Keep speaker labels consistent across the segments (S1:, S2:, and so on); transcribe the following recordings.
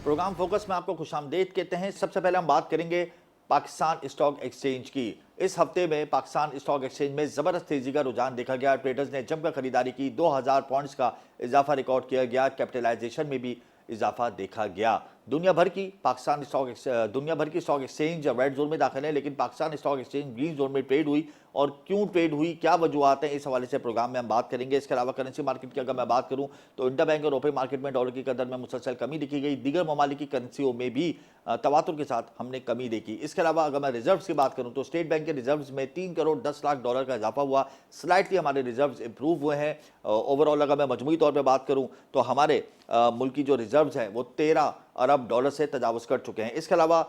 S1: Programme focus में आपको खुशामदीद कहते हैं। सबसे पहले हम बात करेंगे पाकिस्तान स्टॉक एक्सचेंज की। इस हफ्ते में पाकिस्तान स्टॉक एक्सचेंज में जबरदस्त तेजी का रुझान देखा गया। ट्रेडर्स ने जमकर खरीदारी की, 2000 पॉइंट्स का इजाफा रिकॉर्ड किया गया। कैपिटलाइजेशन में भी इजाफा देखा गया। दुनिया भर की स्टॉक एक्सचेंज रेड जोन में दाखिल है, लेकिन Pakistan stock exchange green zone में ट्रेड हुई। और क्यों ट्रेड हुई, क्या वजूहत हैं, इस हवाले से प्रोग्राम में हम बात करेंगे। इसके अलावा करेंसी मार्केट की अगर मैं बात करूं तो इंटर बैंक और रुपए मार्केट में डॉलर की कदर में मुसलसल कमी देखी गई। दीगर ममालिक की करेंसियों में भी तवातुर के साथ हमने कमी देखी। इसके अलावा अगर मैं रिजर्व्स की बात करूं तो स्टेट बैंक के रिजर्व्स में 3 करोड़ 10 लाख डॉलर का इजाफा हुआ। स्लाइटली हमारे रिजर्व्स इंप्रूव हुए हैं। ओवरऑल अगर मैं मजमूई तौर पर बात करूं तो हमारे मुल्क की जो रिजर्व्स हैं वो 13 अरब डॉलर से तजावज़ कर चुके हैं। इसके अलावा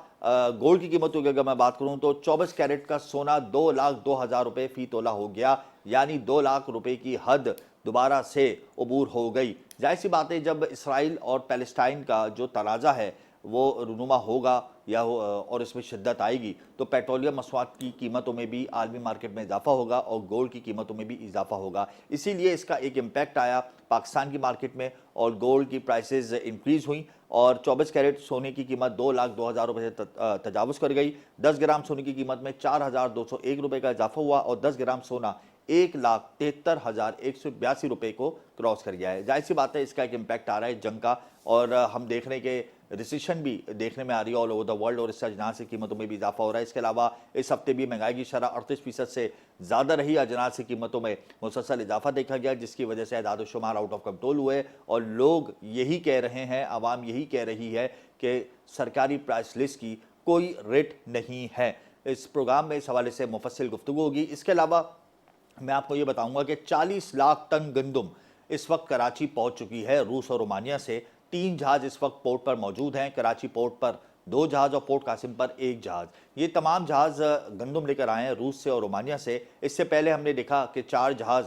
S1: गोल्ड की कीमतों की अगर मैं बात करूं तो 24 कैरेट का सोना 2,02,000 रुपये फी तोला हो गया, यानी 2 लाख रुपए की हद दोबारा से अबूर हो गई। जाहिर सी बात है, जब इसराइल और पैलेस्टाइन का जो तनाज़ा है वो रूनुमा होगा और इसमें शिद्दत आएगी तो पेट्रोलियम मसवाद की कीमतों में भी आलमी मार्केट में इजाफा होगा और गोल्ड की कीमतों में भी इजाफा होगा। इसीलिए इसका एक इम्पैक्ट आया पाकिस्तान की मार्केट में और गोल्ड की प्राइसेस इंक्रीज हुई और 24 कैरेट सोने की कीमत 2,02,000 रुपये से तजावज़ कर गई। 10 ग्राम सोने की कीमत में 4,201 रुपये का इजाफा हुआ और 10 ग्राम सोना 1,73,182 रुपये को क्रॉस कर गया है। जाहिर सी बात है, इसका एक इम्पैक्ट आ रहा है जंग का, और हम देख रहे हैं कि रिसेशन भी देखने में आ रही है ऑल ओवर द वर्ल्ड और इससे अजनास की कीमतों में भी इजाफा हो रहा है। इसके अलावा इस हफ्ते भी महंगाई की शरह 38% से ज़्यादा रही। अजनास की कीमतों में मुसलसल इजाफा देखा गया, जिसकी वजह से एदाद शुमार आउट ऑफ कंट्रोल हुए और लोग यही कह रहे हैं, आवाम यही कह रही है कि सरकारी प्राइस लिस्ट की कोई रेट नहीं है। इस प्रोग्राम में इस हवाले से मुफस्सिल गुफ्तगू होगी। इसके अलावा मैं आपको ये बताऊंगा कि 40 लाख टन गंदम इस वक्त कराची पहुंच चुकी है रूस और रोमानिया से। 3 जहाज इस वक्त पोर्ट पर मौजूद हैं। कराची पोर्ट पर 2 जहाज और पोर्ट कासिम पर 1 जहाज। ये तमाम जहाज गंदम लेकर आए हैं रूस से और रोमानिया से। इससे पहले हमने देखा कि 4 जहाज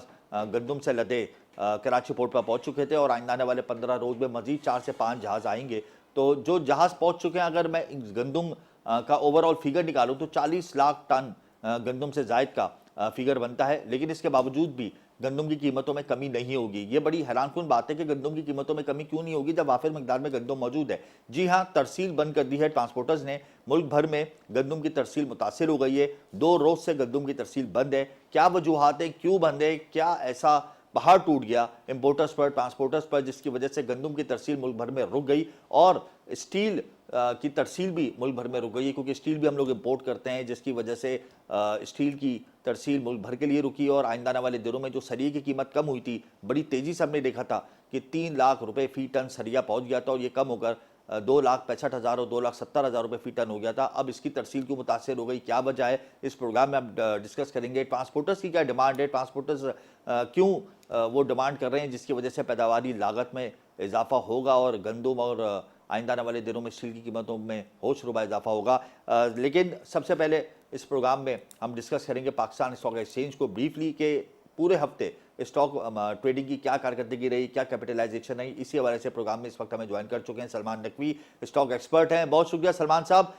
S1: गंदम से लदे कराची पोर्ट पर पहुंच चुके थे और आइंदा आने वाले 15 रोज में मजीद 4 से 5 जहाज आएंगे। तो जो जहाज पहुंच चुके हैं, अगर मैं गंदम का ओवरऑल फिगर निकालूं तो 40 लाख टन गंदम से जायद का फिगर बनता है। लेकिन इसके बावजूद भी गंदम की कीमतों में कमी नहीं होगी। ये बड़ी हैरानकुन बात है कि गंदम की कीमतों में कमी क्यों नहीं होगी जब वाफिर मकदार में गंदम मौजूद है। जी हाँ, तरसील बंद कर दी है ट्रांसपोर्टर्स ने। मुल्क भर में गंदम की तरसील मुतासिर हो गई है। 2 रोज से गंदम की तरसील बंद है। क्या वजूहत है, क्यों बंद है, क्या ऐसा पहाड़ टूट गया इंपोर्टर्स पर, ट्रांसपोर्टर्स पर, जिसकी वजह से गंदम की तरसील मुल्क भर में रुक गई और स्टील की तरसील भी मुल्क भर में रुक गई है, क्योंकि स्टील भी हम लोग इंपोर्ट करते हैं, जिसकी वजह से स्टील की तरसील मुल्क भर के लिए रुकी। और आइंदा आने वाले दिनों में जो सरिये की कीमत कम हुई थी, बड़ी तेजी से हमने देखा था कि 3 लाख रुपए फी टन सरिया पहुंच गया था और ये कम होकर 2,65,000 और 2,70,000 रुपये फी टन हो गया था। अब इसकी तरसील क्यों मुतासर हो गई, क्या वजह है, इस प्रोग्राम में हम डिस्कस करेंगे। ट्रांसपोर्टर्स की क्या डिमांड है, ट्रांसपोर्टर्स क्यों वो डिमांड कर रहे हैं, जिसकी वजह से पैदावारी लागत में इजाफा होगा और गंदम और आइंदा आने वाले दिनों में स्टील की कीमतों में होश रुबा इजाफा होगा। लेकिन सबसे पहले इस प्रोग्राम में हम डिस्कस करेंगे पाकिस्तान स्टॉक एक्सचेंज को ब्रीफली, के पूरे हफ्ते स्टॉक ट्रेडिंग की क्या कारकर्दगी रही, क्या कैपिटलाइजेशन रही। इसी हवाले से प्रोग्राम में इस वक्त हमें ज्वाइन कर चुके हैं सलमान नकवी, स्टॉक एक्सपर्ट हैं। बहुत शुक्रिया सलमान साहब।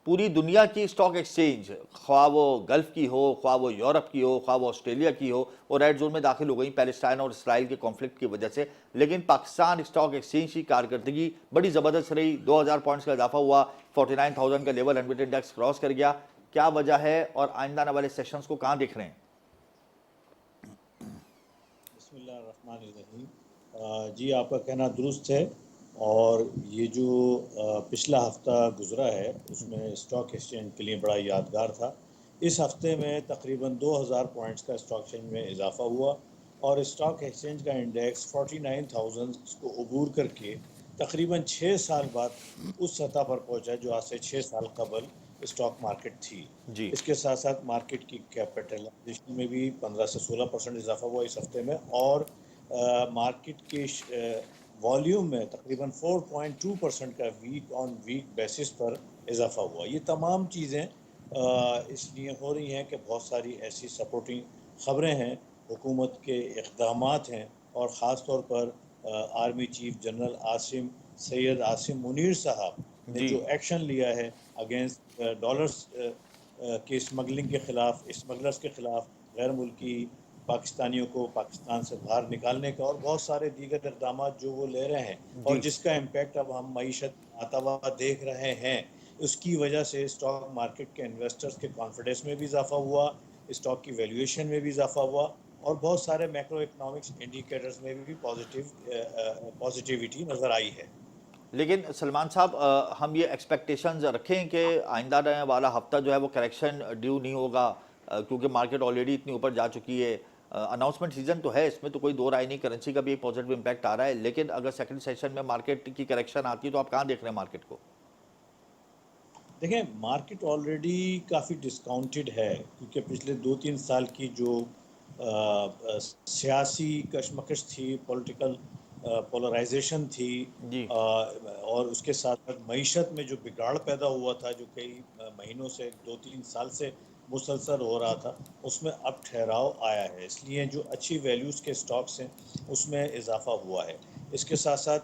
S1: पूरी दुनिया की स्टॉक एक्सचेंज, ख्वाह वो गल्फ की हो, ख्वाह वो यूरोप की हो, ख्वाह वो ऑस्ट्रेलिया की हो, वो रेड जोन में दाखिल हो गई पैलेस्टाइन और इसराइल के कॉन्फ्लिक्ट की वजह से। लेकिन पाकिस्तान स्टॉक एक्सचेंज की कारकर्दगी बड़ी ज़बरदस्त रही। 2000 पॉइंट्स का इजाफा हुआ, 49,000 का लेवल एनवीडी इंडेक्स क्रॉस कर गया। क्या वजह है और आइंदा आने वाले सेशंस को कहाँ देख रहे हैं?
S2: बिस्मिल्लाहिर्रहमानिर्रहीम। जी, आपका कहना दुरुस्त है। और ये जो पिछला हफ्ता गुजरा है उसमें स्टॉक एक्सचेंज के लिए बड़ा यादगार था। इस हफ्ते में तकरीबन 2000 पॉइंट्स का स्टॉक एक्सचेंज में इजाफा हुआ और स्टॉक एक्सचेंज का इंडेक्स 49,000 को अबूर करके तकरीबन 6 साल बाद उस सतह पर पहुंचा जो आज से 6 साल कबल स्टॉक मार्केट थी।
S1: जी
S2: इसके साथ साथ मार्केट की कैपिटलाइजेशन में भी 15 से 16% इजाफा हुआ इस हफ्ते में और मार्केट के वॉल्यूम में तकरीबन 4.2% का वीक ऑन वीक बेसिस पर इजाफा हुआ। ये तमाम चीज़ें इसलिए हो रही हैं कि बहुत सारी ऐसी सपोर्टिंग ख़बरें हैं, हुकूमत के इक़दामात हैं और ख़ास तौर पर army chief general Syed Asim Munir साहब ने
S1: जी
S2: जो एक्शन लिया है अगेंस्ट डॉलर्स के स्मगलिंग के ख़िलाफ़, स्मगलर्स के ख़िलाफ़, गैर मुल्की पाकिस्तानियों को पाकिस्तान से बाहर निकालने का और बहुत सारे दीगर इक़दाम जो वो ले रहे हैं और
S1: जी।
S2: जिसका इम्पैक्ट अब हम मईशत में आता हुआ देख रहे हैं, उसकी वजह से स्टॉक मार्केट के इन्वेस्टर्स के कॉन्फिडेंस में भी इजाफा हुआ, स्टॉक की वैल्यूएशन में भी इजाफा हुआ और बहुत सारे मैक्रो इकोनॉमिक्स इंडिकेटर्स में भी पॉजिटिविटी नज़र आई है।
S1: लेकिन सलमान साहब, हम ये एक्सपेक्टेशंस रखें कि आइंदा रहने वाला हफ्ता जो है वो करेक्शन ड्यू नहीं होगा, क्योंकि मार्केट ऑलरेडी इतनी ऊपर जा चुकी है। अनाउंसमेंट सीजन तो है, इसमें तो कोई दो राय नहीं, करेंसी का भी एक पॉजिटिव इम्पैक्ट आ रहा है, लेकिन अगर सेकंड सेशन में मार्केट की करेक्शन आती है तो आप कहाँ देख रहे हैं मार्केट को?
S2: देखें, मार्केट ऑलरेडी काफ़ी डिस्काउंटेड है क्योंकि पिछले 2-3 साल की जो सियासी कशमकश थी, पॉलिटिकल पोलराइजेशन थी,
S1: जी।
S2: और उसके साथ साथ मईशत में जो बिगाड़ पैदा हुआ था, जो कई महीनों से 2-3 साल से मुसलसल हो रहा था, उसमें अब ठहराव आया है। इसलिए जो अच्छी वैल्यूज़ के स्टॉक्स हैं उसमें इजाफा हुआ है। इसके साथ साथ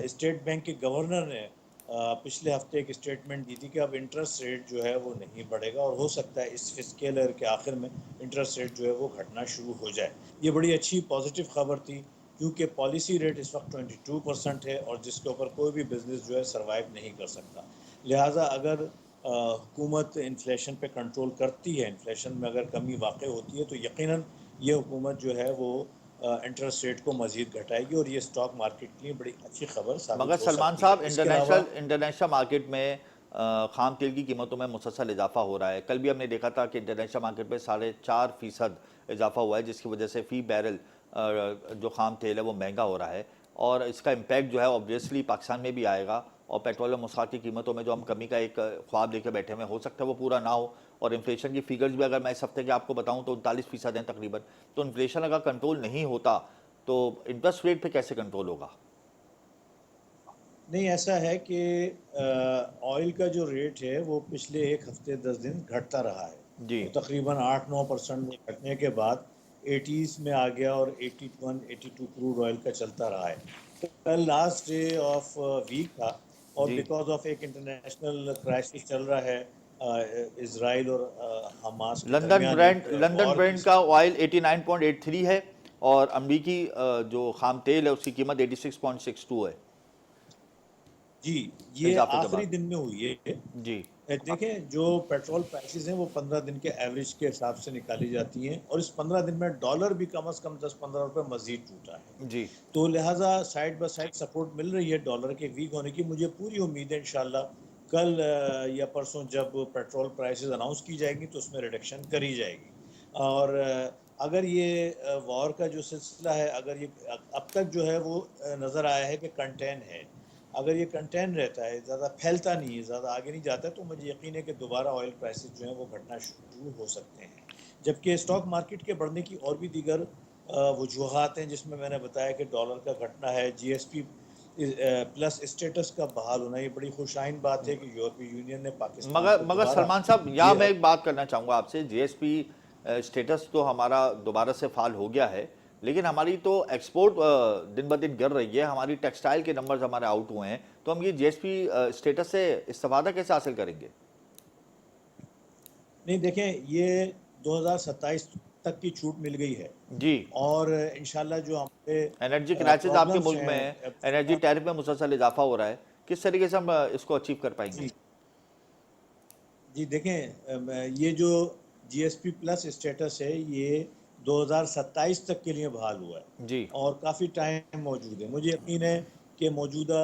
S2: स्टेट बैंक के गवर्नर ने पिछले हफ्ते एक स्टेटमेंट दी थी कि अब इंटरेस्ट रेट जो है वो नहीं बढ़ेगा और हो सकता है इस फिस्कल ईयर के आखिर में इंटरेस्ट रेट जो है वो घटना शुरू हो जाए। ये बड़ी अच्छी पॉजिटिव खबर थी क्योंकि पॉलिसी रेट इस वक्त 22% है और जिसके ऊपर कोई भी बिजनेस जो है सर्वाइव नहीं कर सकता। लिहाजा अगर हुकूमत इन्फ्लेशन पे कंट्रोल करती है, इन्फ्लेशन में अगर कमी वाक़ होती है तो यकीनन ये हुकूमत जो है वो इंटरेस्ट रेट को मज़ीद घटाएगी और ये स्टॉक मार्केट के लिए बड़ी अच्छी खबर
S1: मगर
S2: साबित हो
S1: सलमान
S2: सकती है।
S1: साहब,
S2: इसके अलावा
S1: इंटरनेशनल मार्केट में खाम तेल की कीमतों में मुसलसल इजाफा हो रहा है। कल भी हमने देखा था कि इंटरनेशनल मार्केट में 4.5% इजाफा हुआ है, जिसकी वजह से फ़ी बैरल जो खाम तेल है वो महंगा हो रहा है, और इसका इम्पैक्ट जो है ऑब्वियसली पाकिस्तान में भी आएगा। और पेट्रोल और मसाल की कीमतों में जो हम कमी का एक ख्वाब लेके बैठे हुए हैं, हो सकता है वो पूरा ना हो। और इन्फ्लेशन की फिगर्स भी अगर मैं इस हफ्ते के आपको बताऊं तो 39% हैं तकरीबन। तो इन्फ्लेशन अगर कंट्रोल नहीं होता तो इंटरेस्ट रेट पे कैसे कंट्रोल होगा?
S2: नहीं, ऐसा है कि ऑयल का जो रेट है वो पिछले एक हफ्ते 10 दिन घटता रहा है।
S1: जी।
S2: वो तकरीबन 8-9% घटने के बाद 80s में आ गया और 81-82 क्रूड ऑयल का चलता रहा है। कल लास्ट डे ऑफ वीक था और
S1: जी।
S2: बिकॉज ऑफ एक इंटरनेशनल क्राइसिस चल रहा है इसराइल और हमास के दरमियान एक
S1: लंदन
S2: वॉर की
S1: ब्रेंट का ऑयल 89.83 है, और अमरीकी जो खाम तेल है उसकी कीमत 86.62 है
S2: जी, ये
S1: इजाफे के
S2: आखिरी
S1: बाद।
S2: दिन में हुई है।
S1: जी।
S2: देखें, जो पेट्रोल प्राइसेस हैं वो 15 दिन के एवरेज के हिसाब से निकाली जाती हैं और इस 15 दिन में डॉलर भी कम से कम 10-15 रुपए मजीद टूटा है।
S1: जी।
S2: तो लिहाजा साइड बाय साइड सपोर्ट मिल रही है डॉलर के वीक होने की। मुझे पूरी उम्मीद है इंशाल्लाह कल या परसों जब पेट्रोल प्राइसेस अनाउंस की जाएगी तो उसमें रिडक्शन करी जाएगी। और अगर ये वॉर का जो सिलसिला है, अगर ये अब तक जो है वो नज़र आया है कि कंटेन है। अगर ये कंटेन रहता है, ज़्यादा फैलता नहीं है, ज़्यादा आगे नहीं जाता है, तो मुझे यकीन है कि दोबारा ऑयल प्राइसेस जो हैं वो घटना शुरू हो सकते हैं। जबकि स्टॉक मार्केट के बढ़ने की और भी दीगर वजूहात हैं, जिसमें मैंने बताया कि डॉलर का घटना है, जीएसपी प्लस स्टेटस का बहाल होना। ये बड़ी खुशाइन बात है कि यूरोपीय यूनियन ने पाकिस्तान
S1: मगर
S2: को
S1: मगर
S2: दोबारा
S1: सलमान साहब, यहाँ
S2: ये
S1: मैं एक बात करना चाहूँगा आपसे। जीएसपी स्टेटस तो हमारा दोबारा से फाल हो गया है, लेकिन हमारी तो एक्सपोर्ट दिन ब दिन गिर रही है, हमारी टेक्सटाइल के नंबर्स हमारे आउट हुए हैं, तो हम ये जीएसपी स्टेटस से इस्तेफादा कैसे हासिल करेंगे?
S2: नहीं, देखें, ये 2027 तक की छूट मिल गई है
S1: जी।
S2: और इंशाल्लाह जो हमारे
S1: एनर्जी क्राइसिस आपके
S2: प्रॉब्लम्स
S1: मुल्क में है, एनर्जी
S2: हैं।
S1: टैरिफ में मुसलसल इजाफा हो रहा है, किस तरीके से हम इसको अचीव कर पाएंगे?
S2: जी जी, देखें, ये जो जीएसपी प्लस स्टेटस है ये 2027 तक के लिए बहाल हुआ है
S1: जी।
S2: और काफ़ी टाइम मौजूद है। मुझे यकीन है कि मौजूदा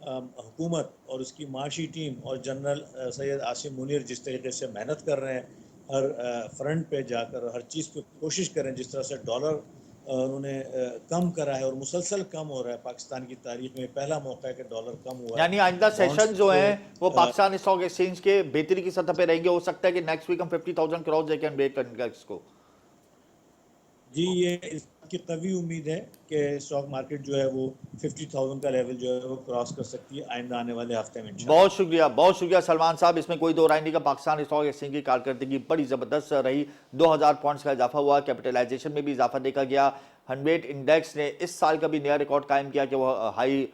S2: हुकूमत और उसकी माशी टीम और जनरल सैयद आसिम मुनीर जिस तरीके से मेहनत कर रहे हैं, हर फ्रंट पे जाकर हर चीज़ पे कोशिश कर रहे हैं, जिस तरह से डॉलर उन्होंने कम करा है और मुसलसल कम हो रहा है। पाकिस्तान की तारीख में पहला मौका है कि डॉलर कम हुआ है।
S1: यानी आइंदा
S2: बॉन्ड्स
S1: सेशन जो
S2: पे
S1: हैं वो पाकिस्तान स्टॉक एक्सचेंज के बेहतरी की सतह पे रहेंगे। हो सकता है कि नेक्स्ट वीक हम 50,000 करोड़ देके हम ब्रेक करेंगे इसको।
S2: जी, ये इस बात की कवी उम्मीद है कि स्टॉक मार्केट जो है वो 50,000 का लेवल जो है वो क्रॉस कर सकती है आइंदा आने वाले हफ्ते में इंशाल्लाह।
S1: बहुत शुक्रिया सलमान साहब, इसमें कोई दो राय नहीं का पाकिस्तान स्टॉक एक्सचेंज की कारकर्दगी बड़ी जबरदस्त रही। 2000 पॉइंट्स का इजाफा हुआ, कैपिटलाइजेशन में भी इजाफा देखा गया। 100 इंडेक्स ने इस साल का भी नया रिकॉर्ड कायम किया कि वह हाई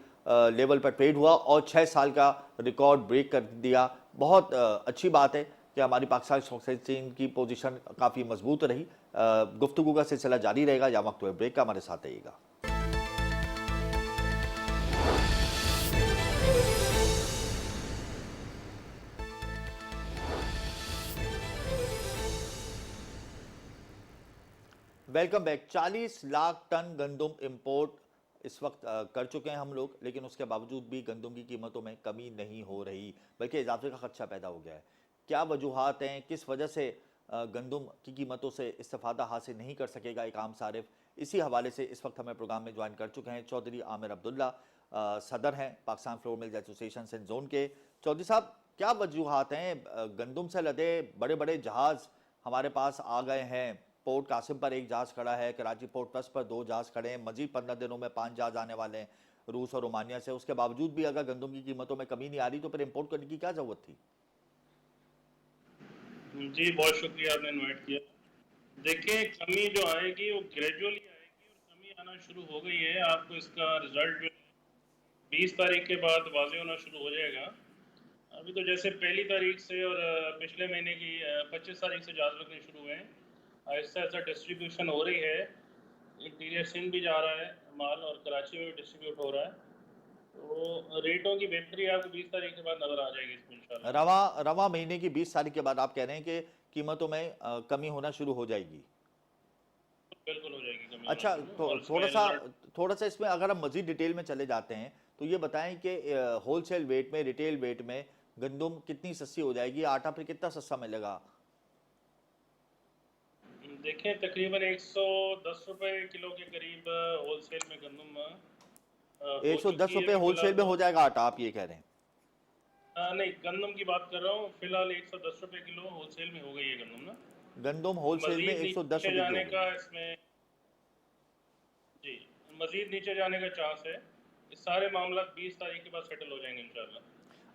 S1: लेवल पर ट्रेड हुआ और 6 साल का रिकॉर्ड ब्रेक कर दिया। बहुत अच्छी बात है कि हमारी पाकिस्तान स्टॉक एक्सचेंज की पोजीशन काफ़ी मजबूत रही। गुफ्तगू का सिलसिला जारी रहेगा या वक्त हुए ब्रेक का, हमारे साथ रहिएगा। Welcome back. 40 लाख टन गंदम इंपोर्ट इस वक्त कर चुके हैं हम लोग, लेकिन उसके बावजूद भी गंदम की कीमतों में कमी नहीं हो रही, बल्कि इजाफे का खदशा पैदा हो गया है। क्या वजूहात हैं, किस वजह से गंदम की कीमतों से इस्तेफादा हासिल नहीं कर सकेगा एक आम सारिफ? इसी हवाले से इस वक्त हमें प्रोग्राम में ज्वाइन कर चुके हैं चौधरी आमिर अब्दुल्ला, सदर हैं Pakistan flour mills association Sindh zone के। चौधरी साहब, क्या वजूहात हैं? गंदम से लदे बड़े बड़े जहाज़ हमारे पास आ गए हैं। पोर्ट कासिम पर एक जहाज़ खड़ा है, कराची पोर्ट ट्रस्ट पर 2 जहाज़ खड़े हैं, मजीद 15 दिनों में 5 जहाज़ आने वाले हैं रूस और रोमानिया से। उसके बावजूद भी अगर गंदम की कीमतों में कमी नहीं आ रही तो फिर इंपोर्ट करने की क्या ज़रूरत थी?
S3: जी, बहुत शुक्रिया आपने इनवाइट किया। देखिए, कमी जो आएगी वो ग्रेजुअली आएगी और कमी आना शुरू हो गई है। आपको इसका रिजल्ट जो 20 तारीख के बाद वाज़ेह होना शुरू हो जाएगा। अभी तो जैसे पहली तारीख से और पिछले महीने की 25 तारीख से जहाज़ लगने शुरू हुए हैं। आहिस्ता-आहिस्ता डिस्ट्रीब्यूशन हो रही है। इंटीरियर सिंध भी जा रहा है माल और कराची में भी डिस्ट्रीब्यूट हो रहा है। तो रेटों की बेहतरी आपको 20 तारीख के बाद नज़र आ जाएगी इसमें इंशाल्लाह।
S1: रवा महीने की 20 तारीख के बाद आप कह रहे हैं कि कीमतों में कमी होना शुरू हो जाएगी।
S3: बिल्कुल हो जाएगी कमी होना
S1: अच्छा,
S3: शुरू
S1: तो
S3: और इसमें रिजल्ट
S1: थोड़ा सा इसमें अगर हम मजीद डिटेल में चले जाते हैं तो ये बताएं कि होलसेल वेट में, रिटेल वेट में गंदम कितनी सस्ती हो जाएगी, आटा फिर कितना सस्ता मिलेगा?
S3: देखें तकरीबन 110 रुपए किलो के करीब होलसेल में गंदम हो चुकी
S1: 110
S3: है
S1: रुपये
S3: अभी फिलहाल
S1: होलसेल में
S3: तो।
S1: हो जाएगा आटा, आप ये कह रहे हैं?
S3: नहीं, गंदम की बात कर रहा हूँ। फिलहाल 110 रुपए किलो होलसेल में हो गई है गंदम ना।
S1: गंदम होलसेल में
S3: मजीद
S1: 110
S3: नीचे
S1: रुपये की हो
S3: जाने
S1: गई
S3: का
S1: है।
S3: इसमें जी, मजीद नीचे जाने का चांस है। ये सारे मामला 20 तारीख के बाद सेटल हो जाएंगे इंशाल्लाह।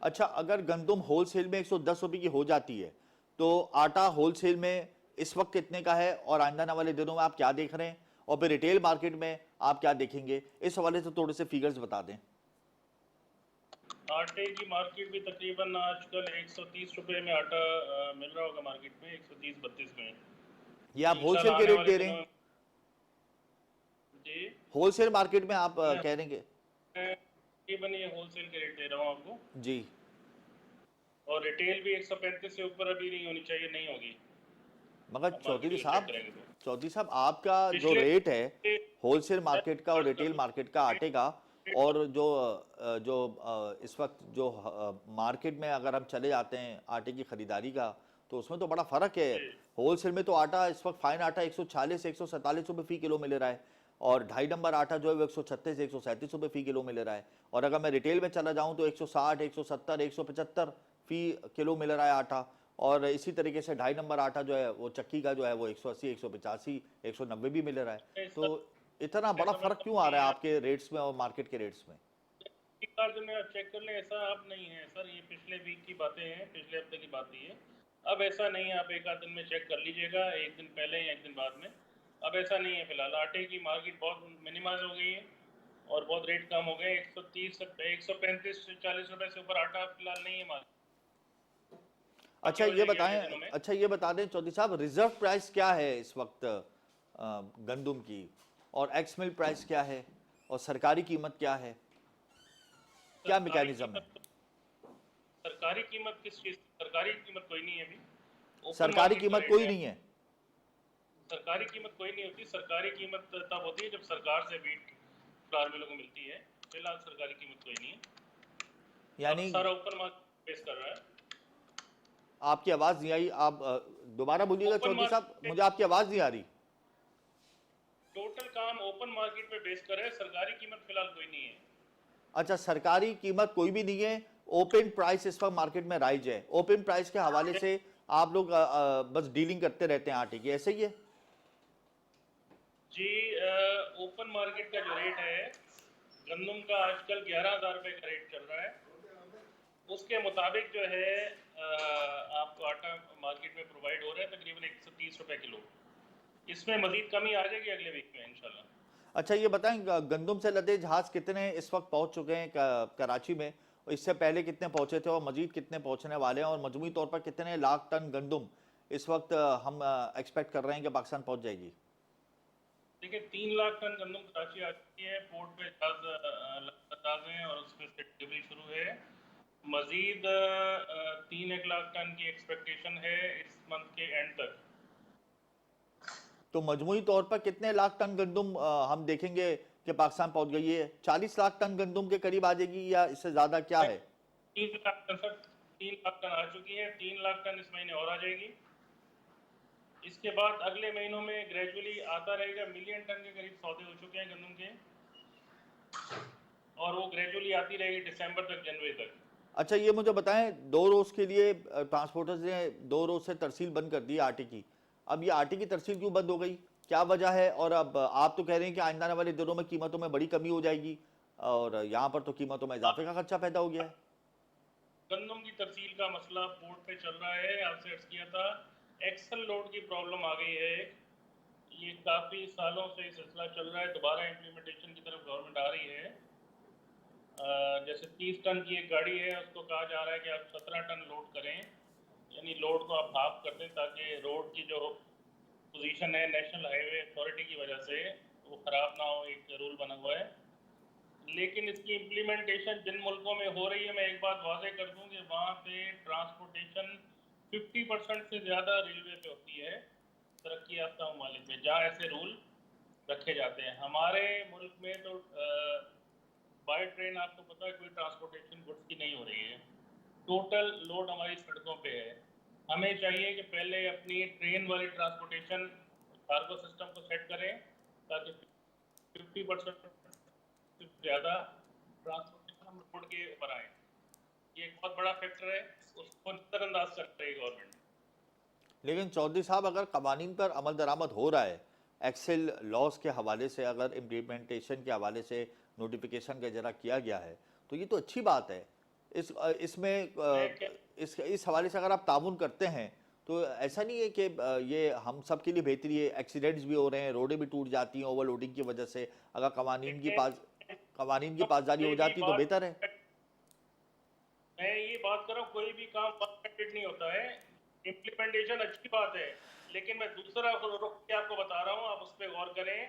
S1: अच्छा, अगर गंदम होलसेल में 110 रुपये की हो जाती है तो आटा होलसेल में इस वक्त कितने का है और आइंदा आने वाले दिनों में आप क्या देख रहे हैं, और फिर रिटेल मार्केट में आप क्या देखेंगे? इस हवाले से थोड़े से फिगर्स बता दें।
S3: आटे की मार्केट भी तकरीबन आजकल 130 रुपए में आटा मिल रहा होगा मार्केट में, 130-32 में।
S1: ये आप होलसेल
S3: इंशाल्लाह
S1: के
S3: आने
S1: रेट
S3: वाले
S1: दे रहे
S3: दिनों
S1: हैं?
S3: में जी
S1: होलसेल मार्केट में आप
S3: मैं
S1: कह रहे हैं
S3: मैं तकरीबन ये होलसेल के रेट दे रहा हूँ आपको।
S1: जी।
S3: और रिटेल भी 135 से ऊपर अभी नहीं होनी चाहिए, नहीं होगी।
S1: मगर
S3: आप मार्केट को चेक करेंगे तो
S1: चौधरी साहब, आपका जो
S3: पिछले
S1: रेट है होलसेल मार्केट का और रिटेल मार्केट का आटे का, और जो इस वक्त जो मार्केट में अगर हम चले जाते हैं आटे की खरीदारी का, तो उसमें तो बड़ा फ़र्क है। होलसेल में तो आटा इस वक्त फाइन आटा 140 से 147 रुपये फ़ी किलो मिल रहा है, और 2.5 नंबर आटा जो है वो 136 से 137 रुपये फ़ी किलो मिल रहा है। और अगर मैं रिटेल में चला जाऊँ तो 160, 170, 175 फ़ी किलो मिल रहा है आटा। और इसी तरीके से 2.5 नंबर आटा जो है वो चक्की का जो है वो 180, 185, 190 भी मिल रहा है। तो इतना बड़ा
S3: ऐसा
S1: फ़र्क
S3: मतलब
S1: क्यों आ रहा है
S3: नहीं है।
S1: आपके रेट्स में और मार्केट के रेट्स में?
S3: एक बार जो मैं आप चेक कर लें, ऐसा अब नहीं है सर। ये पिछले वीक की बातें हैं, पिछले हफ्ते की बात ही है। अब ऐसा नहीं है। आप एक आध दिन में चेक कर लीजिएगा, एक दिन पहले या एक दिन बाद में। अब ऐसा नहीं है। फिलहाल आटे की मार्केट बहुत मिनिमाइज हो गई है और बहुत रेट कम हो गए। 130 135 से 40 रुपए से ऊपर आटा फिलहाल नहीं है मार्केट।
S1: अच्छा
S3: हो
S1: ये
S3: जाएगी आगे
S1: बताएं,
S3: दिनों में।
S1: अच्छा ये बता दें चौधरी साहब, रिजर्व प्राइस क्या है इस वक्त गंदम की, और एक्स मिल प्राइस क्या है, और सरकारी कीमत क्या है? क्या
S3: सरकारी
S1: मैकेनिज्म है?
S3: कीमत सरकारी कीमत किस चीज़? सरकारी कीमत कोई नहीं है अभी। ओपन
S1: सरकारी
S3: मार्केट का
S1: कीमत
S3: रेट
S1: कोई
S3: है।
S1: नहीं है?
S3: सरकारी कीमत कोई नहीं होती। सरकारी कीमत तब होती है जब सरकार से बीट फ्लावर मिलों को मिलती है। फिलहाल सरकारी कीमत कोई नहीं है। अब
S1: यानी
S3: सारा ओपन मार्केट बेस कर रहा है।
S1: आपकी आवाज़ नहीं आई, आप दोबारा बोलिएगा
S3: ओपन
S1: चौधरी साहब,
S3: मार्केट
S1: मुझे आपकी आवाज़ नहीं आ रही।
S3: टोटल काम ओपन मार्केट पे बेस कर है। सरकारी कीमत फिलहाल कोई नहीं है।
S1: अच्छा, सरकारी कीमत कोई भी नहीं है, ओपन प्राइस इस वक्त मार्केट में राइज है। ओपन प्राइस के हवाले से आप लोग बस डीलिंग करते रहते हैं आटे की, ऐसे ही है?
S3: जी, ओपन मार्केट का जो रेट है गंदम का आजकल 11,000 रुपए का रेट चल रहा है। उसके मुताबिक जो है आपको आटा मार्केट में प्रोवाइड हो रहा है तकरीबन 130 रुपए किलो। इसमें मजीद कमी आ जाएगी अगले वीक में इंशाल्लाह।
S1: अच्छा ये बताएं, गंदम से लदे जहाज कितने इस वक्त पहुंच चुके हैं कराची में, इससे पहले कितने पहुंचे थे और मजीद कितने पहुंचने वाले हैं, और मजमूई तौर पर कितने लाख टन गंदुम इस वक्त हम एक्सपेक्ट कर रहे हैं कि पाकिस्तान पहुंच जाएगी?
S3: देखिए 3 लाख टन गंदम कराची आ चुकी है, पोर्ट पे जहाज हैं और उस पर से डिलीवरी शुरू है। मजीद 3-1 लाख टन की एक्सपेक्टेशन है इस मंथ के एंड तक।
S1: तो मजमूई तौर पर कितने लाख टन गंदुम हम देखेंगे कि पाकिस्तान पहुंच गई है? 40 लाख टन गंदुम के करीब आ जाएगी या इससे ज्यादा क्या है?
S3: 3 lakh ton sir, 3 lakh ton आ चुकी है, 3 लाख टन इस महीने और आ जाएगी। इसके बाद अगले महीनों में ग्रेजुअली आता रहेगा। मिलियन टन के करीब सौदे हो चुके हैं गंदम के, और वो ग्रेजुअली आती रहेगी दिसंबर तक, जनवरी तक।
S1: अच्छा, ये मुझे बताएं, 2 रोज के लिए ट्रांसपोर्टर्स ने 2 रोज से तरसील बंद कर दी आटे की। अब ये आटे की तरसील क्यों बंद हो गई, क्या वजह है? और अब आप तो कह रहे हैं कि आइंदा आने वाले दिनों में कीमतों में बड़ी कमी हो जाएगी, और यहाँ पर तो कीमतों में इजाफे का खदशा पैदा हो गया है।
S3: गंदम की तरसील का मसला पोर्ट पे चल रहा है, आपसे अर्ज किया था। एक्सल लोड की प्रॉब्लम आ गई है। ये काफ़ी सालों से ये सिलसिला चल रहा है, दोबारा इम्प्लीमेंटेशन की तरफ गवर्नमेंट आ रही है। जैसे 30 टन की एक गाड़ी है, उसको कहा जा रहा है कि आप 17 टन लोड करें, यानी लोड को आप हाफ कर दें ताकि रोड की जो पोजीशन है नेशनल हाईवे अथॉरिटी की वजह से वो ख़राब ना हो, एक रूल बना हुआ है। लेकिन इसकी इम्प्लीमेंटेशन जिन मुल्कों में हो रही है, मैं एक बात वाज़ेह कर दूं कि वहाँ पे ट्रांसपोर्टेशन 50% से ज़्यादा रेलवे पे होती है तरक्की याफ्ता ममालिक में, जहाँ ऐसे रूल रखे जाते हैं। हमारे मुल्क में तो बाय ट्रेन आपको पता है कोई ट्रांसपोर्टेशन गुड्स की नहीं हो रही है, टोटल लोड हमारी सड़कों पे है। हमें चाहिए कि पहले अपनी ट्रेन वाली ट्रांसपोर्टेशन कार्गो सिस्टम को सेट करें ताकि 50% से ज़्यादा ट्रांसपोर्टेशन हम रोड के ऊपर आए। ये एक बहुत बड़ा फैक्टर है, उसको नज़रअंदाज कर रही है गवर्नमेंट।
S1: लेकिन चौधरी साहब, अगर कवानीन पर अमल दरामद हो रहा है, एक्सेल लॉस के हवाले से, अगर इम्प्लीमेंटेशन के हवाले से नोटिफिकेशन का जरा किया गया है, तो ये तो अच्छी बात है। इसमें इस हवाले से अगर आप ताउन करते हैं तो ऐसा नहीं है कि ये हम सब के लिए बेहतरी है। एक्सीडेंट्स भी हो रहे हैं, रोडें भी टूट जाती हैं ओवरलोडिंग की वजह से। अगर कवानीन की पासदारी हो
S3: कोई भी
S1: जाती तो बेहतर है।
S3: बात, मैं ये बात कर रहा हूँ, कोई भी काम परफेक्ट नहीं होता है। इम्प्लीमेंटेशन अच्छी बात है, लेकिन मैं दूसरा रुख के आपको बता रहा हूँ, आप उस पर गौर करें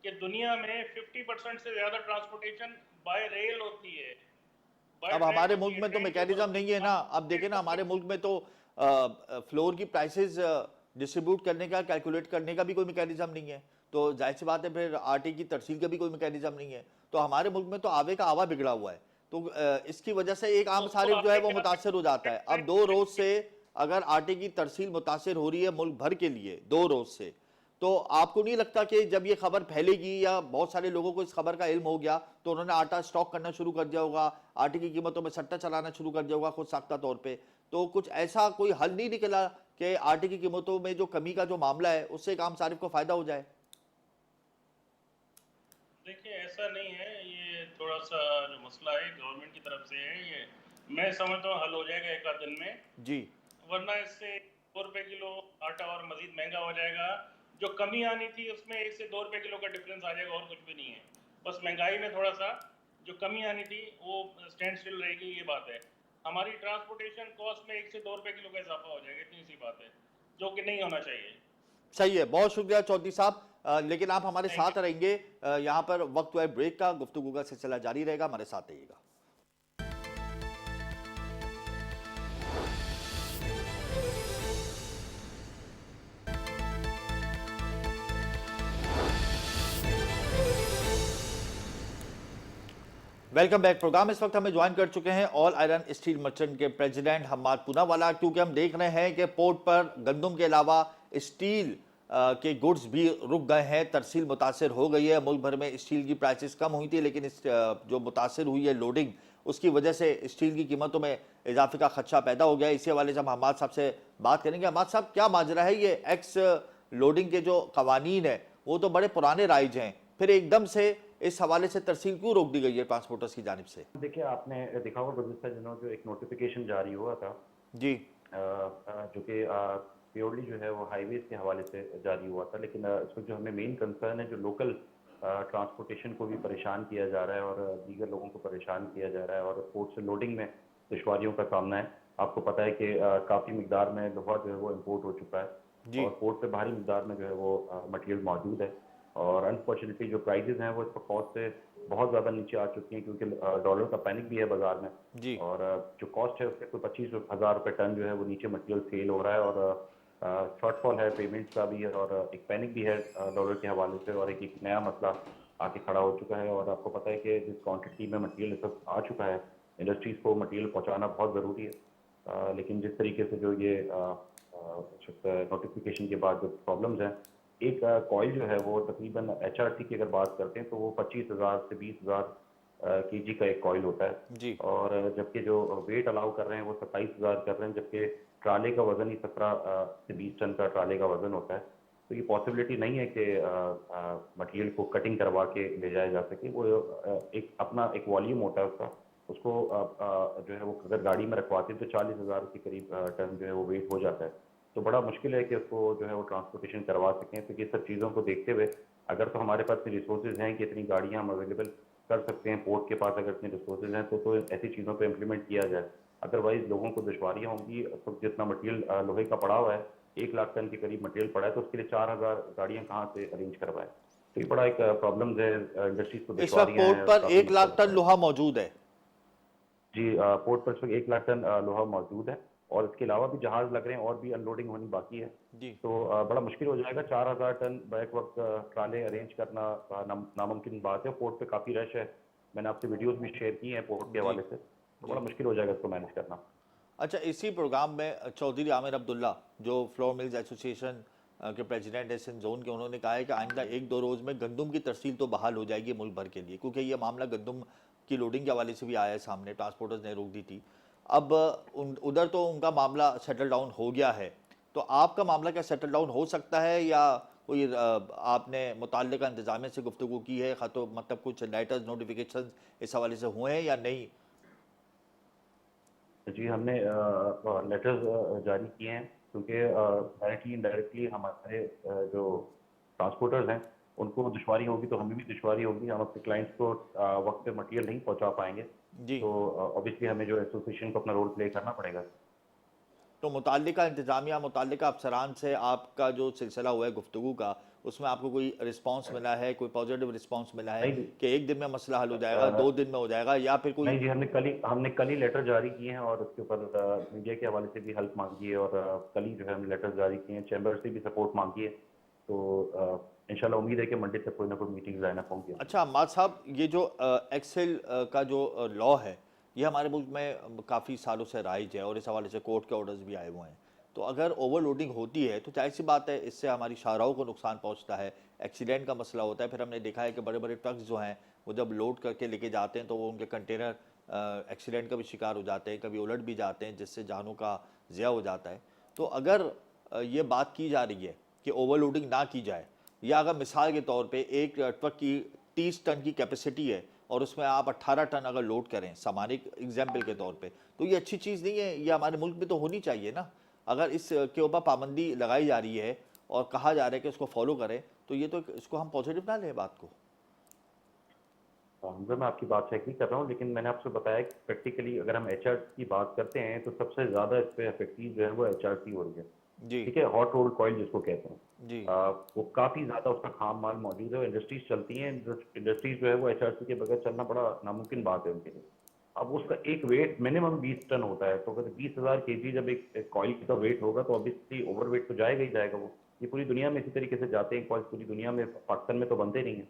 S3: कि दुनिया में 50% से ज्यादा ट्रांसपोर्टेशन बाय रेल होती है, बाय
S1: अब
S3: ट्रेन
S1: हमारे
S3: होती
S1: मुल्क
S3: है।
S1: में तो
S3: ट्रेन के ऊपर
S1: मैकेनिज्म नहीं है ना। अब देखें ना, हमारे मुल्क में तो फ्लोर की प्राइसेस डिस्ट्रीब्यूट करने का, कैलकुलेट करने का भी कोई मैकेनिज्म नहीं है। तो जाहिर सी बात है, फिर आटे की तरसील का भी कोई मैकेनिज्म नहीं है। तो हमारे मुल्क में तो आवे का आवा बिगड़ा हुआ है। तो इसकी वजह से एक आम
S3: उसको
S1: सारिफ जो है
S3: आगे
S1: वो
S3: क्या
S1: मुतासर हो जाता है। अब 2 रोज से अगर आटे की तरसील मुतासर हो रही है मुल्क भर के लिए 2 रोज से, तो आपको नहीं लगता कि जब ये खबर फैलेगी या बहुत सारे लोगों को इस खबर का इल्म हो गया तो उन्होंने आटा स्टॉक करना शुरू कर दिया होगा, आटे की कीमतों में सट्टा चलाना शुरू कर दिया होगा खुद साख्ता तौर पे? तो कुछ ऐसा कोई हल नहीं निकला कि आटे की कीमतों में जो कमी का जो मामला है उससे एक आम सारिफ को फायदा हो जाए?
S3: देखिए ऐसा नहीं है, ये थोड़ा सा जो मसला है गवर्नमेंट की तरफ से है। ये मैं समझता हूँ हल हो जाएगा एक आध दिन में,
S1: जी।
S3: वरना इससे 2 रुपए किलो आटा और मजीद महंगा हो जाएगा। जो कमी आनी थी उसमें 1 से 2 रुपए किलो का डिफरेंस आ जाएगा, और कुछ भी नहीं है। बस महंगाई में थोड़ा सा जो कमी आनी थी वो स्टैंड स्टिल रहेगी, ये बात है। हमारी ट्रांसपोर्टेशन कॉस्ट में 1 से 2 रुपए किलो का इजाफा हो जाएगा, इतनी सी बात है, जो कि नहीं होना चाहिए।
S1: सही है, बहुत शुक्रिया चौधरी साहब। लेकिन आप हमारे
S3: थैंक
S1: साथ रहेंगे। यहाँ पर वक्त हुआ है ब्रेक का, गुफ्तगू का सिलसिला जारी रहेगा, हमारे साथ रहिएगा। Welcome back. प्रोग्राम इस वक्त हमें ज्वाइन कर चुके हैं ऑल आयरन स्टील मर्चेंट के प्रेसिडेंट हम्माद पूनावाला, क्योंकि हम देख रहे हैं कि पोर्ट पर गंदम के अलावा स्टील के गुड्स भी रुक गए हैं, तरसील मुतासर हो गई है। मुल्क भर में स्टील की प्राइसेस कम हुई थी, लेकिन जो मुतासर हुई है लोडिंग, उसकी वजह से स्टील की कीमतों में इजाफे का खदशा पैदा हो गया। इसी हवाले से हम हम्माद साहब से बात करेंगे। हम्माद साहब, क्या माजरा है? ये एक्स लोडिंग के जो कवानीन है वो तो बड़े पुराने राइज हैं, फिर एकदम से इस हवाले से तरसील क्यों रोक दी गई है ट्रांसपोर्टर्स की जानिब से?
S4: देखिए, आपने देखा होगा गुज़िश्ता दिनों जो एक नोटिफिकेशन जारी हुआ था,
S1: जी।
S4: जो कि प्योरली जो है वो हाईवेज के हवाले से जारी हुआ था। लेकिन इस वक्त जो हमें मेन कंसर्न है जो लोकल ट्रांसपोर्टेशन को भी परेशान किया जा रहा है और दीगर लोगों को परेशान किया जा रहा है और पोर्ट से लोडिंग में दुश्वारियों का सामना है। आपको पता है कि काफ़ी मिकदार में लोहा जो है वो इम्पोर्ट हो चुका है
S1: जी
S4: और पोर्ट पे भारी मिकदार में जो है वो मटेरियल मौजूद है और अनफॉर्चुनेटली जो प्राइजेज हैं वो इस पर कॉस्ट से बहुत ज़्यादा नीचे आ चुकी हैं क्योंकि डॉलर का पैनिक भी है बाजार में
S1: जी
S4: और जो कॉस्ट है उसके कोई 25,000 रुपये टन जो है वो नीचे मटेरियल सेल हो रहा है और शॉर्टफॉल है पेमेंट्स का भी है और एक पैनिक भी है डॉलर के हवाले से और एक नया मसला आके खड़ा हो चुका है और आपको पता है कि जिस क्वांटिटी में मटेरियल इस वक्त आ चुका है इंडस्ट्रीज़ को मटेरियल पहुंचाना बहुत ज़रूरी है। लेकिन जिस तरीके से जो ये नोटिफिकेशन के बाद जो प्रॉब्लम्स हैं, एक कॉइल जो है वो तकरीबन HRC की अगर बात करते हैं तो वो 25,000 से 20,000 केजी का एक कॉइल होता है
S1: जी
S4: और जबकि जो वेट अलाउ कर रहे हैं वो 27,000 कर रहे हैं जबकि ट्राले का वजन ही 17 से 20 टन का ट्राले का वजन होता है। तो ये पॉसिबिलिटी नहीं है कि मटेरियल को कटिंग करवा के ले जाया जा सके। वो एक अपना एक वॉल्यूम होता है उसका, उसको जो है वो अगर गाड़ी में रखवाते हैं तो 40,000 के करीब टन जो है वो वेट हो जाता है। तो बड़ा मुश्किल है कि उसको जो है वो ट्रांसपोर्टेशन करवा सकें। तो ये सब चीज़ों को देखते हुए अगर तो हमारे पास रिसोर्सेज हैं कि इतनी गाड़ियाँ हम अवेलेबल कर सकते हैं, पोर्ट के पास अगर इतने रिसोर्सेज हैं तो ऐसी चीज़ों पे इम्प्लीमेंट किया जाए। अदरवाइज लोगों को दुश्वारियाँ होंगी। तो जितना मटेरियल लोहे का पड़ा हुआ है 1 लाख टन के करीब मटेरियल पड़ा है तो उसके लिए 4,000 गाड़ियाँ कहाँ से अरेंज करवाएं। तो ये बड़ा एक प्रॉब्लम है, इंडस्ट्रीज को
S1: इस वक्त
S4: दुश्वारियाँ
S1: पोर्ट
S4: हैं,
S1: पर
S4: काफ़ी
S1: 1 लाख टन लोहा मौजूद है।
S4: जी पोर्ट पर इस वक्त 1 लाख टन लोहा मौजूद है और इसके अलावा भी जहाज लग रहे हैं और भी अनलोडिंग होनी बाकी है।
S1: जी
S4: तो बड़ा मुश्किल हो जाएगा। 4,000 टन बैक वक्त ट्राले अरेंज करना नामुमकिन बात है। पोर्ट पे काफ़ी रश है, मैंने आपसे वीडियोस भी शेयर की हैं पोर्ट के
S1: जी
S4: हवाले से। तो
S1: जी
S4: बड़ा मुश्किल हो जाएगा इसको मैनेज करना।
S1: अच्छा, इसी प्रोग्राम में चौधरी आमिर अब्दुल्ला जो फ्लोर मिल्स एसोसिएशन के प्रेसिडेंट है सिंध जोन के, उन्होंने कहा है कि आइंदा 1-2 रोज़ में गंदम की तरसील तो बहाल हो जाएगी मुल्क भर के लिए, क्योंकि ये मामला गंदम की लोडिंग के हवाले से भी आया है सामने, ट्रांसपोर्टर्स ने रोक दी थी। अब उधर तो उनका मामला सेटल डाउन हो गया है, तो आपका मामला क्या सेटल डाउन हो सकता है या कोई आपने मुतल्लिका इंतजामिया से गुफ्तगू की है, तो मतलब कुछ लेटर्स नोटिफिकेशन इस हवाले से हुए हैं या नहीं?
S4: जी हमने लेटर्स जारी किए हैं क्योंकि डायरेक्टली इनडायरेक्टली हमारे जो ट्रांसपोर्टर्स हैं उनको दुश्वारी होगी तो हमें भी दुश्वारी होगी। हम अपने क्लाइंट्स को वक्त पे मटेरियल नहीं पहुंचा पाएंगे
S1: जी,
S4: तो ऑब्वियसली हमें जो एसोसिएशन को अपना रोल प्ले करना पड़ेगा।
S1: तो मुतल्लिका इंतजामिया, मुतल्लिका अफसरान से आपका जो सिलसिला हुआ है गुफ्तगू का, उसमें आपको कोई रिस्पांस मिला है, कोई पॉजिटिव रिस्पांस मिला है
S4: नहीं
S1: कि 1 दिन में मसला हल हो जाएगा, 2 दिन में हो जाएगा, या फिर कोई?
S4: नहीं जी हमने कल ही लेटर जारी किए हैं और उसके ऊपर मीडिया के हवाले से भी हेल्प मांगी है और कल ही जो है हमने लेटर जारी किए हैं, चैम्बर से भी सपोर्ट मांगी है। तो इंशाल्लाह उम्मीद है कि मंडे तक कोई ना कोई मीटिंग लाइन अप होंगी।
S1: अच्छा अम्माद साहब, ये जो एक्सेल का जो लॉ है, ये हमारे मुल्क में काफ़ी सालों से राइज है और इस हवाले से कोर्ट के ऑर्डर्स भी आए हुए हैं। तो अगर ओवरलोडिंग होती है तो जाहिर सी बात है इससे हमारी शाहराहों को नुकसान पहुंचता है, एक्सीडेंट का मसला होता है। फिर हमने देखा है कि बड़े बड़े ट्रक्स जो हैं वो जब लोड करके लेके जाते हैं तो वो उनके कंटेनर एक्सीडेंट का भी शिकार हो जाते हैं, कभी उलट भी जाते हैं, जिससे जानों का ज़िया हो जाता है। तो अगर ये बात की जा रही है कि ओवरलोडिंग ना की जाए, या अगर मिसाल के तौर पे एक ट्रक की 30 टन की कैपेसिटी है और उसमें आप 18 टन अगर लोड करें, सामान्य एग्जाम्पल के तौर पे, तो ये अच्छी चीज़ नहीं है? ये हमारे मुल्क में तो होनी चाहिए ना। अगर इस के ऊपर पाबंदी लगाई जा रही है और कहा जा रहा है कि इसको फॉलो करें, तो ये तो इसको हम पॉजिटिव ना लें बात को।
S4: हमजा मैं आपकी बात से एग्री कर रहा हूँ लेकिन मैंने आपसे बताया कि प्रैक्टिकली अगर हम HRC की बात करते हैं तो सबसे ज़्यादा इस पे इफेक्टिव जो है वो HRC हो रही है।
S1: जी
S4: ठीक है, हॉट रोल्ड कॉइल जिसको कहते हैं।
S1: जी
S4: वो काफ़ी ज़्यादा उसका खाम माल मौजूद है, इंडस्ट्रीज चलती हैं, इंडस्ट्रीज जो है वो HRC के बगैर चलना बड़ा नामुमकिन बात है उनके लिए। अब उसका एक वेट मिनिमम 20 टन होता है तो अगर 20,000 केजी जब एक कॉइल का वेट होगा तो ऑब्वियसली ओवर वेट तो जाएगा ही जाएगा। वो ये पूरी दुनिया में इसी तरीके से जाते हैं कॉइल्स, पूरी दुनिया में, पाकिस्तान में तो बनते नहीं हैं।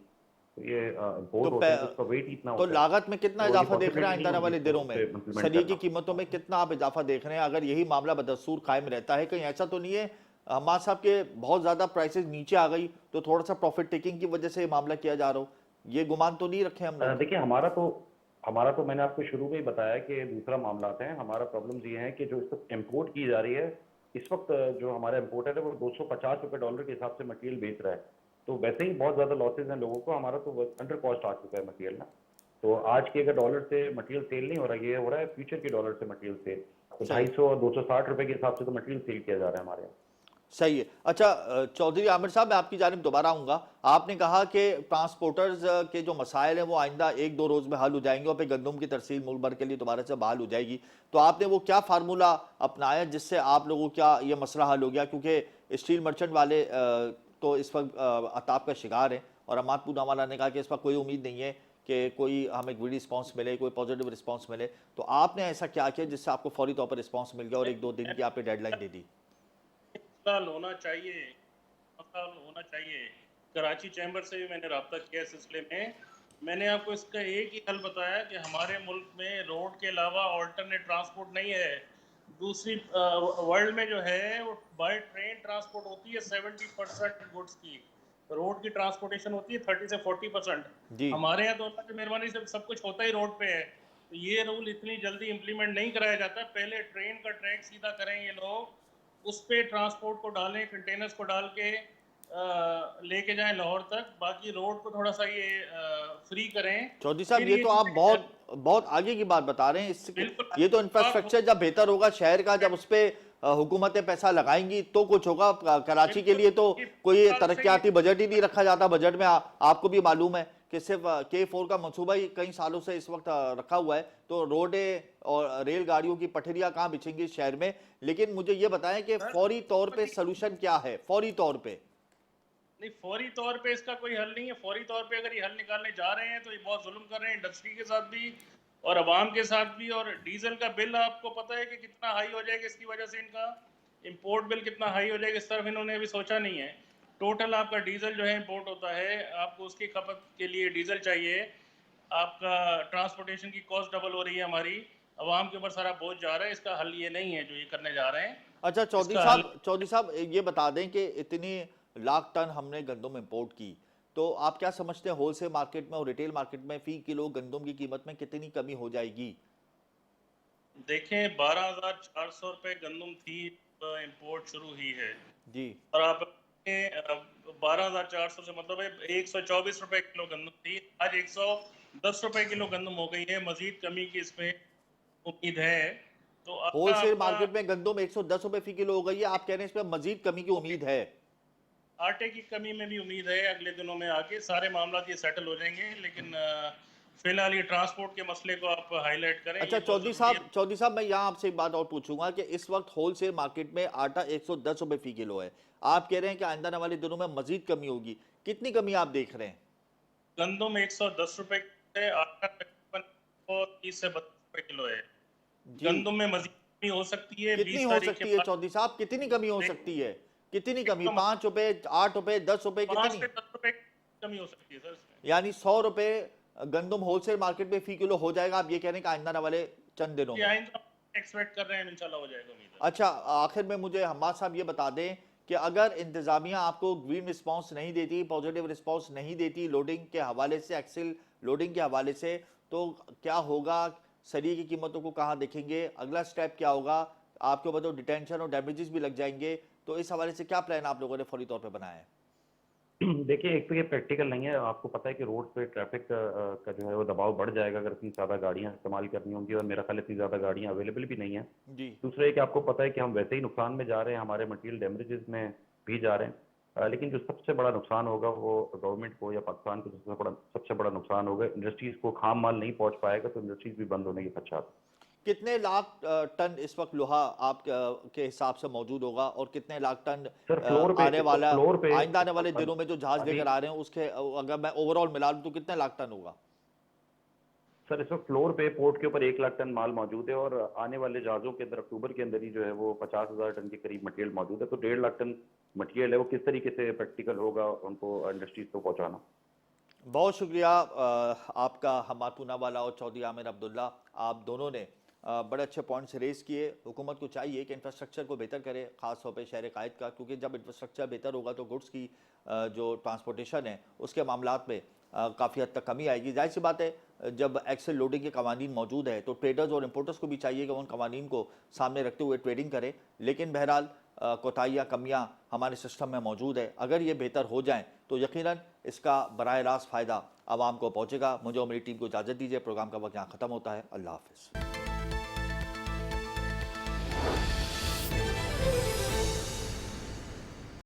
S4: तो ये
S1: तो
S4: इम्पोर्ट होते हैं तो उसका वेट ही इतना
S1: तो
S4: होता है।
S1: लागत में कितना
S4: तो ये
S1: इजाफा देख रहे हैं
S4: पॉसिबिलिटी नहीं
S1: आइंदा आने
S4: होगी
S1: वाले
S4: इसको
S1: दिनों
S4: उस
S1: में?
S4: पे इम्प्लीमेंट
S1: सरिये की
S4: करना।
S1: कीमतों में कितना आप इजाफा देख रहे हैं? अगर यही मामला बदस्तूर कायम रहता है, कहीं ऐसा तो नहीं है हमाद साहब के बहुत ज़्यादा प्राइसेस नीचे आ गई तो थोड़ा सा प्रॉफिट टेकिंग की वजह से ये मामला किया जा रहा हो? ये गुमान तो नहीं रखे हम लोग?
S4: देखिए हमारा तो मैंने आपको शुरू में ही बताया कि दूसरा मामला है। हमारा प्रॉब्लम्स ये है कि जो इस वक्त इम्पोर्ट की जा रही है, इस वक्त जो हमारा इम्पोर्टर है वो 250 रुपये डॉलर के हिसाब से मटेरियल बेच रहा है। तो वैसे ही बहुत ज़्यादा लॉसेज हैं लोगों को। हमारा तो अंडर कॉस्ट आ चुका है मटेरियल ना। तो आज के अगर डॉलर से मटेरियल सेल नहीं हो रहा है, ये हो रहा है फ्यूचर के डॉलर से मटेरियल सेल। तो
S1: सही।
S4: 250 और 260 रुपये के हिसाब से तो मटेरियल सेल किया जा रहा है हमारे यहाँ।
S1: सही है। अच्छा चौधरी आमिर साहब, मैं आपकी जानिब दोबारा आऊँगा। आपने कहा कि ट्रांसपोर्टर्स के जो मसाइल हैं वो आइंदा 1-2 रोज़ में हल हो जाएंगे और फिर गंदम की तरसील मुल्क भर के लिए दोबारा से बहाल हो जाएगी। तो आपने वो क्या फार्मूला अपनाया जिससे आप लोगों का ये मसला हल हो गया? क्योंकि स्टील मर्चेंट वाले तो इस वक्त अताप का शिकार हैं और अमाद पूनावाला ने कहा कि इस वक्त कोई उम्मीद नहीं है कि कोई हमें गुड रिस्पांस मिले, कोई पॉजिटिव रिस्पांस मिले। तो आपने ऐसा क्या किया जिससे आपको फौरी तौर पर रिस्पांस मिल गया और 1-2 दिन की आपने डेडलाइन दे दी?
S3: मसला होना चाहिए, मसला होना चाहिए। कराची चैम्बर से भी मैंने रब्ता किया इस सिलसिले में। मैंने आपको इसका एक ही हल बताया कि हमारे मुल्क में रोड के अलावा ऑल्टरनेट ट्रांसपोर्ट नहीं है। दूसरी वर्ल्ड में जो है वो बाय ट्रेन ट्रांसपोर्ट होती है 70% गुड्स की, रोड की ट्रांसपोर्टेशन होती है 30 से 40%।
S1: जी।
S3: हमारे यहाँ तो अल्लाह की मेहरबानी से सब कुछ होता ही रोड पे है। तो ये रूल इतनी जल्दी इम्प्लीमेंट नहीं कराया जाता। पहले ट्रेन का ट्रैक सीधा करें ये लोग, उस पे ट्रांसपोर्ट को डालें, कंटेनर्स को डाल के लेके जाएं लाहौर तक। बाकी रोड को थोड़ा सा ये फ्री करें।
S1: चौधरी साहब,
S3: फिर
S1: ये
S3: ये
S1: तो आप
S3: चीजें
S1: बहुत बहुत आगे की बात बता रहे हैं।
S3: बिल्कुल
S1: ये तो
S3: बात
S1: इंफ्रास्ट्रक्चर जब बेहतर होगा शहर का, जब उस पर हुकूमतें पैसा लगाएंगी तो कुछ होगा। कराची के लिए तो कोई तरक्याती बजट ही नहीं रखा जाता। बजट में आपको भी मालूम है कि सिर्फ K4 का मंसूबा ही कई सालों से इस वक्त रखा हुआ है। तो रोडें और रेलगाड़ियों की पटरियां कहाँ बिछेंगी शहर में? लेकिन मुझे ये बताएं कि फौरी तौर पे सलूशन क्या है? फौरी तौर पे
S3: नहीं, फौरी तौर पे इसका कोई हल नहीं है। फौरी तौर पे अगर ये हल निकालने जा रहे हैं तो ये बहुत जुल्म कर रहे हैं इंडस्ट्री के साथ भी और अवाम के साथ भी। और डीजल का बिल आपको पता है कि कितना हाई हो जाएगा इसकी वजह से। इनका इंपोर्ट बिल कितना हाई हो जाएगा इस तरफ इन्होंने अभी सोचा नहीं है। टोटल आपका डीजल जो है इंपोर्ट होता है, आपको उसकी खपत के लिए डीजल चाहिए, आपका ट्रांसपोर्टेशन की कॉस्ट डबल हो रही है हमारी, अवाम के ऊपर सारा बोझ जा रहा है। इसका हल ये नहीं है जो ये करने जा रहे हैं।
S1: अच्छा
S3: इसका हल
S1: चौधरी साहब ये बता दें कि इतनी लाख टन हमने गंदम इंपोर्ट की, तो आप क्या समझते हैं होलसेल मार्केट में और रिटेल मार्केट में फी किलो गंदम की कीमत में कितनी कमी हो जाएगी?
S3: देखें, 12,400 रुपये गंदम थी इंपोर्ट शुरू हुई है
S1: जी।
S3: और आप 12,400 से मतलब है 124 रुपये किलो गंदम थी, आज 110 रुपये किलो गंदम हो गई है। मजीद कमी की इसमें उम्मीद है। तो आपका
S1: होलसेल
S3: आपका
S1: मार्केट में गंदम 110 रुपए फी किलो हो गई है। आप कह रहे हैं इसमें मजीद कमी की उम्मीद है?
S3: आटे की कमी में भी उम्मीद है अगले दिनों में आके सारे मामला ये सेटल हो जाएंगे। लेकिन फिलहाल ये ट्रांसपोर्ट के मसले को आप हाईलाइट करें,
S1: अच्छा
S3: ये बहुत जरूरी है।
S1: चौधरी साहब, मैं यहाँ आपसे एक बात और पूछूंगा कि इस वक्त होलसेल मार्केट में आटा 110 रुपए फी किलो है। आप कह रहे हैं कि आइंदा आने वाले दिनों में मजीद कमी होगी। कितनी कमी आप देख रहे हैं?
S3: गंदम 110 रुपए है, आटा तकरीबन 130 से 32 रुपए किलो है।
S1: जी।
S3: गंदम में मजीद कमी हो सकती है
S1: कितनी
S3: 20
S1: हो
S3: तारीख के
S1: सकती है
S3: बाद।
S1: चौधरी साहब? कितनी कमी हो सकती है? कितनी कमी?
S3: कम
S1: 5 रुपए, 8 रुपए, 10 रुपए,
S3: 5
S1: कितनी?
S3: से 10 रुपए कमी हो सकती है सर इसमें।
S1: यानी 100 रुपए गंदम होलसेल मार्केट में फी किलो हो जाएगा। आप ये कह रहे हैं कि आइंदा आने वाले चंद दिनों
S3: ये
S1: में।
S3: आइंदा एक्सपेक्ट कर रहे हैं इंशाल्लाह हो जाएगा, उम्मीद है।
S1: अच्छा, आखिर में मुझे हम्माद साहब ये बता दें कि अगर इंतजामिया आपको ग्रीन रिस्पांस नहीं देती, पॉजिटिव रिस्पांस नहीं देती लोडिंग के हवाले से, एक्सेल लोडिंग के हवाले से, तो क्या होगा? सरी की कीमतों को कहाँ देखेंगे? अगला स्टेप क्या होगा? आपके ऊपर तो डिटेंशन और डैमेजेस भी लग जाएंगे। तो इस हवाले से क्या प्लान आप लोगों ने फौरी तौर पर बनाया है?
S4: देखिए, एक तो ये प्रैक्टिकल नहीं है। आपको पता है कि रोड पे ट्रैफिक का जो है वो दबाव बढ़ जाएगा अगर इतनी ज़्यादा गाड़ियां इस्तेमाल करनी होंगी, और मेरा ख्याल इतनी ज़्यादा गाड़ियां अवेलेबल भी नहीं है।
S1: जी।
S4: दूसरा ये कि आपको पता है कि हम वैसे ही नुकसान में जा रहे हैं, हमारे मटेरियल डैमेजेस में भी जा रहे हैं। लेकिन जो सबसे बड़ा नुकसान होगा वो गवर्नमेंट को या पाकिस्तान को सबसे बड़ा नुकसान होगा। इंडस्ट्रीज़ को खाम माल नहीं पहुँच पाएगा तो इंडस्ट्रीज़ भी बंद होने के खदशात।
S1: कितने लाख टन इस वक्त लोहा आप के हिसाब से मौजूद होगा और कितने लाख टन
S4: सर फ्लोर पे,
S1: आने
S4: इस वक्त
S1: वाला
S4: फ्लोर पे
S1: आइंदा आने वाले दिनों में जो जहाज
S4: अभी
S1: लेकर आ रहे हैं उसके अगर मैं ओवरऑल मिला लूं तो कितने लाख टन होगा?
S4: सर इस वक्त फ्लोर पे पोर्ट के ऊपर 1 लाख टन माल मौजूद है, और आने वाले जहाज़ों के अंदर अक्टूबर के अंदर ही जो है वो 50,000 टन के करीब मटेरियल मौजूद है। तो 1.5 लाख टन मटेरियल है, वो किस तरीके से प्रैक्टिकल होगा उनको इंडस्ट्रीज को पहुंचाना। बहुत
S1: शुक्रिया आपका हम्माद पूनावाला और चौधरी आमिर अब्दुल्ला, आप दोनों ने बड़े अच्छे पॉइंट्स रेज किए। हुकूमत को चाहिए कि इंफ्रास्ट्रक्चर को बेहतर करे, ख़ास तौर पे शहर कायद का, क्योंकि जब इंफ्रास्ट्रक्चर बेहतर होगा तो गुड्स की जो ट्रांसपोर्टेशन है उसके मामलात में काफ़ी हद तक कमी आएगी। जाहिर सी बात है जब एक्सेल लोडिंग के कवानीन मौजूद है तो ट्रेडर्स और इम्पोर्टर्स को भी चाहिए कि उन कवानीन को सामने रखते हुए ट्रेडिंग करें। लेकिन बहरहाल कोताहियाँ, कमियाँ हमारे सिस्टम में मौजूद है। अगर ये बेहतर हो जाएँ तो यकीनन इसका बराह रास्त फ़ायदा आवाम को पहुँचेगा। मुझे और मेरी टीम को इजाज़त दीजिए। प्रोग्राम का वक्त यहाँ ख़त्म होता है। अल्लाह हाफ़िज़।